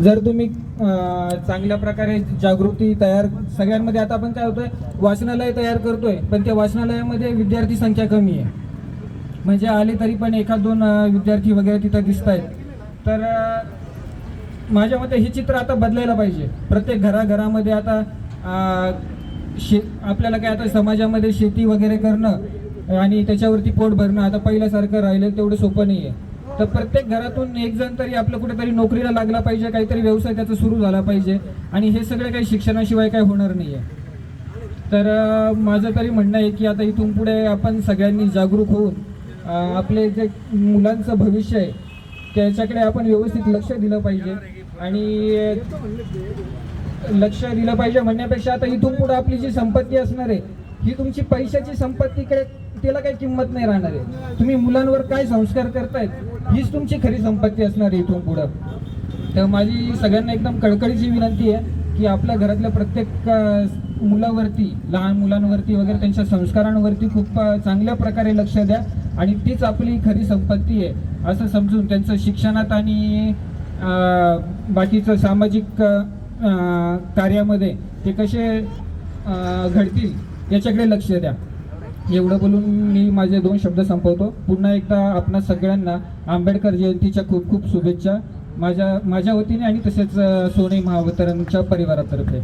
जर तुम्ही चांगल्या प्रकारे जागृती तयार सगळ्यांमध्ये, आता आपण काय होतोय वाचनालय तयार करतोय पण त्या वाचनालयामध्ये विद्यार्थी संख्या कमी आहे, म्हणजे आले तरी पण एखाद दोन विद्यार्थी वगैरे तिथं दिसत आहेत. तर माझ्या मते हे चित्र आता बदलायला पाहिजे. प्रत्येक घराघरामध्ये आता आपल्याला काय आता समाजामध्ये शेती वगैरे करणं आणि त्याच्यावरती पोट भरणं आता पहिल्यासारखं राहिलं तेवढं सोपं नाही आहे. तर प्रत्येक घरातून एक जण तरी आपलं कुठेतरी नोकरीला लागला पाहिजे, काहीतरी व्यवसाय त्याचा सुरू झाला पाहिजे आणि हे सगळं काही शिक्षणाशिवाय काही होणार नाही आहे. तर माझं तरी म्हणणं आहे की आता इथून पुढे आपण सगळ्यांनी जागरूक होऊन आपले जे मुलांचं भविष्य आहे त्याच्याकडे आपण व्यवस्थित लक्ष दिलं पाहिजे. आणि लक्ष दिलं पाहिजे म्हणण्यापेक्षा आता इथून पुढे आपली जी संपत्ती असणार आहे ही तुमची पैशाची संपत्तीकडे त्याला काही किंमत नाही राहणार आहे. तुम्ही मुलांवर काय संस्कार करतायत हीच तुमची खरी संपत्ती असणार आहे इथून पुढं. तर माझी सगळ्यांना एकदम कळकळीची विनंती आहे की आपल्या घरातल्या प्रत्येक मुलावरती, लहान मुलांवरती वगैरे त्यांच्या संस्कारांवरती खूप चांगल्या प्रकारे लक्ष द्या आणि तीच आपली खरी संपत्ती आहे असं समजून त्यांचं शिक्षणात आणि बाकीचं सामाजिक कार्यामध्ये ते कसे घडतील याच्याकडे लक्ष द्या. एवढं बोलून मी माझे 2 शब्द संपवतो. पुन्हा एकदा आपणा सगळ्यांना आंबेडकर जयंतीच्या खूप खूप शुभेच्छा माझ्या वतीने आणि तसेच सोने महावितरणच्या परिवारातर्फे.